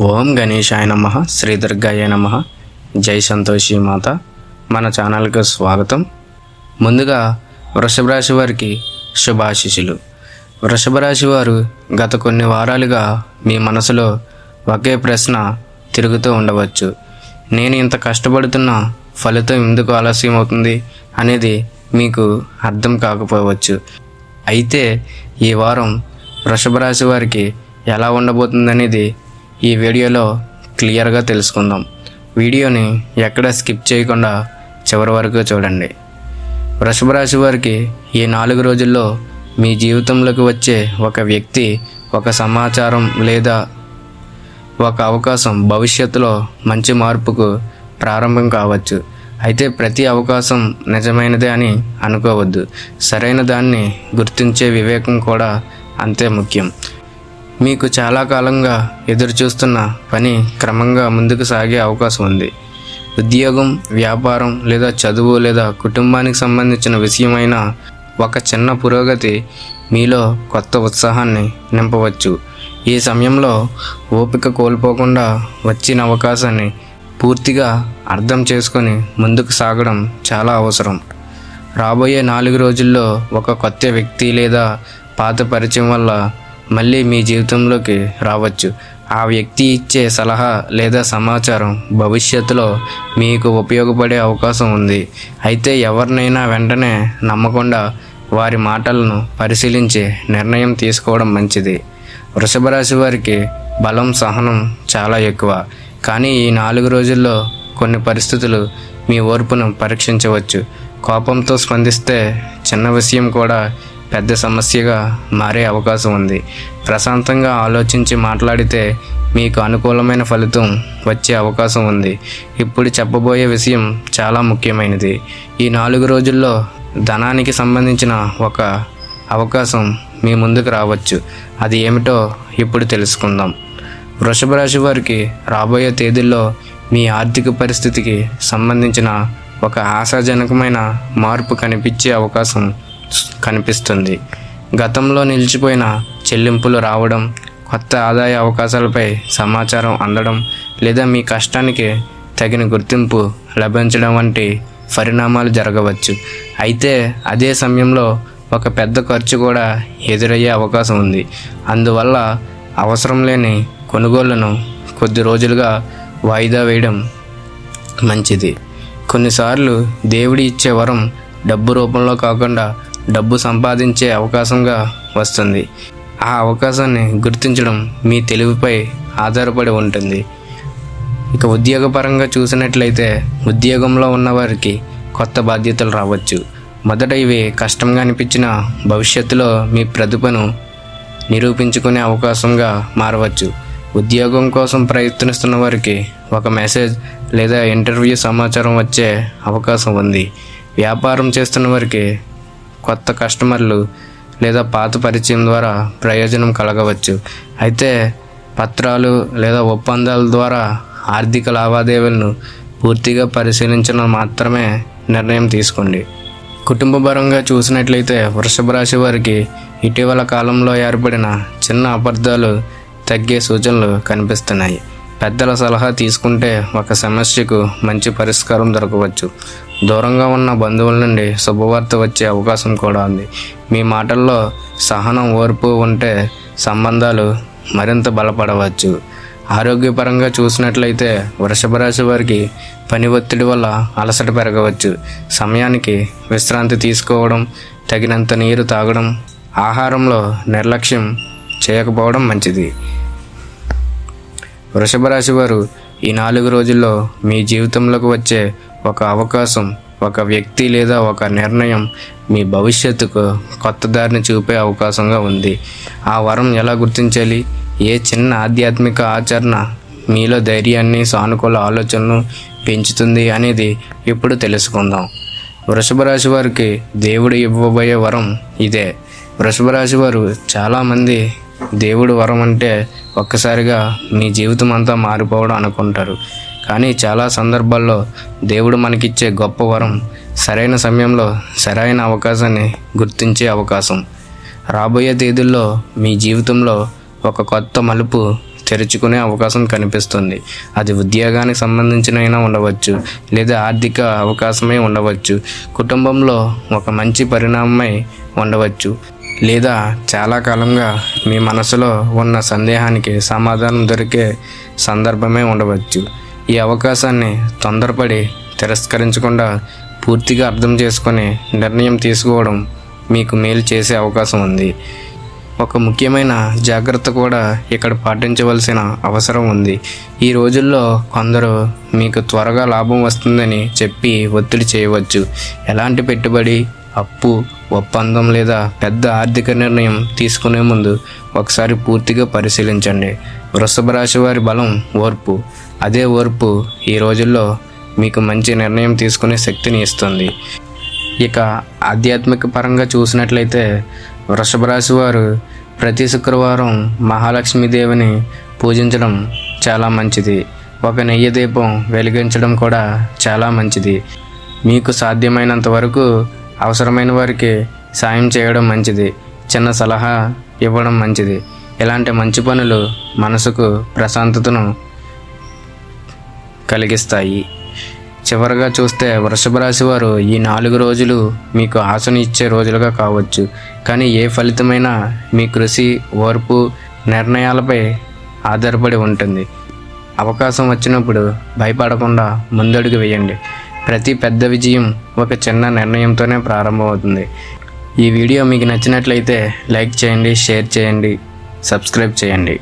ఓం గణేశాయ నమః, శ్రీ దుర్గాయ నమః. జై సంతోషి మాత. మన ఛానల్కి స్వాగతం. ముందుగా వృషభ రాశి వారికి శుభాశీస్సులు. వృషభ రాశి వారు గత కొన్ని వారాలుగా మీ మనసులో ఒకే ప్రశ్న తిరుగుతూ ఉండవచ్చు. నేను ఇంత కష్టపడుతున్న ఫలితం ఎందుకు ఆలస్యం అవుతుంది అనేది మీకు అర్థం కాకపోవచ్చు. అయితే ఈ వారం వృషభ రాశి వారికి ఎలా ఉండబోతుందనేది ఈ వీడియోలో క్లియర్గా తెలుసుకుందాం. వీడియోని ఎక్కడ స్కిప్ చేయకుండా చివరి వరకు చూడండి. వృషభ రాశి వారికి ఈ 4 రోజుల్లో మీ జీవితంలోకి వచ్చే ఒక వ్యక్తి, ఒక సమాచారం లేదా ఒక అవకాశం భవిష్యత్తులో మంచి మార్పుకు ప్రారంభం కావచ్చు. అయితే ప్రతి అవకాశం నిజమైనదే అని అనుకోవద్దు. సరైన దాన్ని గుర్తించే వివేకం కూడా అంతే ముఖ్యం. మీకు చాలా కాలంగా ఎదురు చూస్తున్న పని క్రమంగా ముందుకు సాగే అవకాశం ఉంది. ఉద్యోగం, వ్యాపారం లేదా చదువు లేదా కుటుంబానికి సంబంధించిన విషయమైన ఒక చిన్న పురోగతి మీలో కొత్త ఉత్సాహాన్ని నింపవచ్చు. ఈ సమయంలో ఓపిక కోల్పోకుండా వచ్చిన అవకాశాన్ని పూర్తిగా అర్థం చేసుకొని ముందుకు సాగడం చాలా అవసరం. రాబోయే 4 రోజుల్లో ఒక కొత్త వ్యక్తి లేదా పాత పరిచయం వల్ల మళ్ళీ మీ జీవితంలోకి రావచ్చు. ఆ వ్యక్తి ఇచ్చే సలహా లేదా సమాచారం భవిష్యత్తులో మీకు ఉపయోగపడే అవకాశం ఉంది. అయితే ఎవరినైనా వెంటనే నమ్మకుండా వారి మాటలను పరిశీలించి నిర్ణయం తీసుకోవడం మంచిది. వృషభ రాశి వారికి బలం, సహనం చాలా ఎక్కువ. కానీ ఈ 4 రోజుల్లో కొన్ని పరిస్థితులు మీ ఓర్పును పరీక్షించవచ్చు. కోపంతో స్పందిస్తే చిన్న విషయం కూడా పెద్ద సమస్యగా మారే అవకాశం ఉంది. ప్రశాంతంగా ఆలోచించి మాట్లాడితే మీకు అనుకూలమైన ఫలితం వచ్చే అవకాశం ఉంది. ఇప్పుడు చెప్పబోయే విషయం చాలా ముఖ్యమైనది. ఈ 4 రోజుల్లో ధనానికి సంబంధించిన ఒక అవకాశం మీ ముందుకు రావచ్చు. అది ఏమిటో ఇప్పుడు తెలుసుకుందాం. వృషభ రాశి వారికి రాబోయే తేదీల్లో మీ ఆర్థిక పరిస్థితికి సంబంధించిన ఒక ఆశాజనకమైన మార్పు కనిపించే అవకాశం కనిపిస్తుంది. గతంలో నిలిచిపోయిన చెల్లింపులు రావడం, కొత్త ఆదాయ అవకాశాలపై సమాచారం అందడం లేదా మీ కష్టానికి తగిన గుర్తింపు లభించడం వంటి పరిణామాలు జరగవచ్చు. అయితే అదే సమయంలో ఒక పెద్ద ఖర్చు కూడా ఎదురయ్యే అవకాశం ఉంది. అందువల్ల అవసరం లేని కొనుగోళ్లను కొద్ది రోజులుగా వాయిదా వేయడం మంచిది. కొన్నిసార్లు దేవుడి ఇచ్చే వరం డబ్బు రూపంలో కాకుండా డబ్బు సంపాదించే అవకాశంగా వస్తుంది. ఆ అవకాశాన్ని గుర్తించడం మీ తెలివిపై ఆధారపడి ఉంటుంది. ఇక ఉద్యోగపరంగా చూసినట్లయితే ఉద్యోగంలో ఉన్నవారికి కొత్త బాధ్యతలు రావచ్చు. మొదట ఇవి కష్టంగా అనిపించిన భవిష్యత్తులో మీ ప్రతిభను నిరూపించుకునే అవకాశంగా మారవచ్చు. ఉద్యోగం కోసం ప్రయత్నిస్తున్న వారికి ఒక మెసేజ్ లేదా ఇంటర్వ్యూ సమాచారం వచ్చే అవకాశం ఉంది. వ్యాపారం చేస్తున్న వారికి కొత్త కస్టమర్లు లేదా పాత పరిచయం ద్వారా ప్రయోజనం కలగవచ్చు. అయితే పత్రాలు లేదా ఒప్పందాల ద్వారా ఆర్థిక లావాదేవీలను పూర్తిగా పరిశీలించిన మాత్రమే నిర్ణయం తీసుకోండి. కుటుంబపరంగా చూసినట్లయితే వృషభ రాశి వారికి ఇటీవల కాలంలో ఏర్పడిన చిన్న అపార్థాలు తగ్గే సూచనలు కనిపిస్తున్నాయి. పెద్దల సలహా తీసుకుంటే ఒక సమస్యకు మంచి పరిష్కారం దొరకవచ్చు. దూరంగా ఉన్న బంధువుల నుండి శుభవార్త వచ్చే అవకాశం కూడా ఉంది. మీ మాటల్లో సహనం, ఓర్పు ఉంటే సంబంధాలు మరింత బలపడవచ్చు. ఆరోగ్యపరంగా చూసినట్లయితే వృషభ రాశి వారికి పని ఒత్తిడి వల్ల అలసట పెరగవచ్చు. సమయానికి విశ్రాంతి తీసుకోవడం, తగినంత నీరు తాగడం, ఆహారంలో నిర్లక్ష్యం చేయకపోవడం మంచిది. వృషభ రాశి వారు ఈ 4 రోజుల్లో మీ జీవితంలోకి వచ్చే ఒక అవకాశం, ఒక వ్యక్తి లేదా ఒక నిర్ణయం మీ భవిష్యత్తుకు కొత్త దారిని చూపే అవకాశంగా ఉంది. ఆ వరం ఎలా గుర్తించాలి? ఏ చిన్న ఆధ్యాత్మిక ఆచరణ మీలో ధైర్యాన్ని, సానుకూల ఆలోచనను పెంచుతుంది అనేది ఇప్పుడు తెలుసుకుందాం. వృషభ రాశి వారికి దేవుడు ఇవ్వబోయే వరం ఇదే. వృషభ రాశి వారు చాలామంది దేవుడు వరం అంటే ఒక్కసారిగా మీ జీవితం అంతా మారిపోవడం అనుకుంటారు. కానీ చాలా సందర్భాల్లో దేవుడు మనకిచ్చే గొప్ప వరం సరైన సమయంలో సరైన అవకాశాన్ని గుర్తించే అవకాశం. రాబోయే తేదీల్లో మీ జీవితంలో ఒక కొత్త మలుపు తెరుచుకునే అవకాశం కనిపిస్తుంది. అది ఉద్యోగానికి సంబంధించినైనా ఉండవచ్చు, లేదా ఆర్థిక అవకాశమై ఉండవచ్చు, కుటుంబంలో ఒక మంచి పరిణామమై ఉండవచ్చు, లేదా చాలా కాలంగా మీ మనసులో ఉన్న సందేహానికి సమాధానం దొరికే సందర్భమే ఉండవచ్చు. ఈ అవకాశాన్ని తొందరపడి తిరస్కరించకుండా పూర్తిగా అర్థం చేసుకొని నిర్ణయం తీసుకోవడం మీకు మేలు చేసే అవకాశం ఉంది. ఒక ముఖ్యమైన జాగ్రత్త కూడా ఇక్కడ పాటించవలసిన అవసరం ఉంది. ఈ రోజుల్లో కొందరు మీకు త్వరగా లాభం వస్తుందని చెప్పి ఒత్తిడి చేయవచ్చు. ఎలాంటి పెట్టుబడి, అప్పు, ఒప్పందం లేదా పెద్ద ఆర్థిక నిర్ణయం తీసుకునే ముందు ఒకసారి పూర్తిగా పరిశీలించండి. వృషభ రాశి వారి బలం ఓర్పు. అదే ఓర్పు ఈ రోజుల్లో మీకు మంచి నిర్ణయం తీసుకునే శక్తిని ఇస్తుంది. ఇక ఆధ్యాత్మిక పరంగా చూసినట్లయితే వృషభ రాశి వారు ప్రతి శుక్రవారం మహాలక్ష్మీదేవిని పూజించడం చాలా మంచిది. ఒక నెయ్యి దీపం వెలిగించడం కూడా చాలా మంచిది. మీకు సాధ్యమైనంత వరకు అవసరమైన వారికి సాయం చేయడం మంచిది. చిన్న సలహా ఇవ్వడం మంచిది. ఇలాంటి మంచి పనులు మనసుకు ప్రశాంతతను కలిగిస్తాయి. చివరగా చూస్తే వృషభ రాశి వారు ఈ 4 రోజులు మీకు ఆశను ఇచ్చే రోజులుగా కావచ్చు. కానీ ఏ ఫలితమైనా మీ కృషి, ఓర్పు, నిర్ణయాలపై ఆధారపడి ఉంటుంది. అవకాశం వచ్చినప్పుడు భయపడకుండా ముందడుగు వేయండి. ప్రతి పెద్ద విజయం ఒక చిన్న నిర్ణయంతోనే ప్రారంభమవుతుంది. ఈ వీడియో మీకు నచ్చినట్లయితే లైక్ చేయండి, షేర్ చేయండి, సబ్స్క్రైబ్ చేయండి.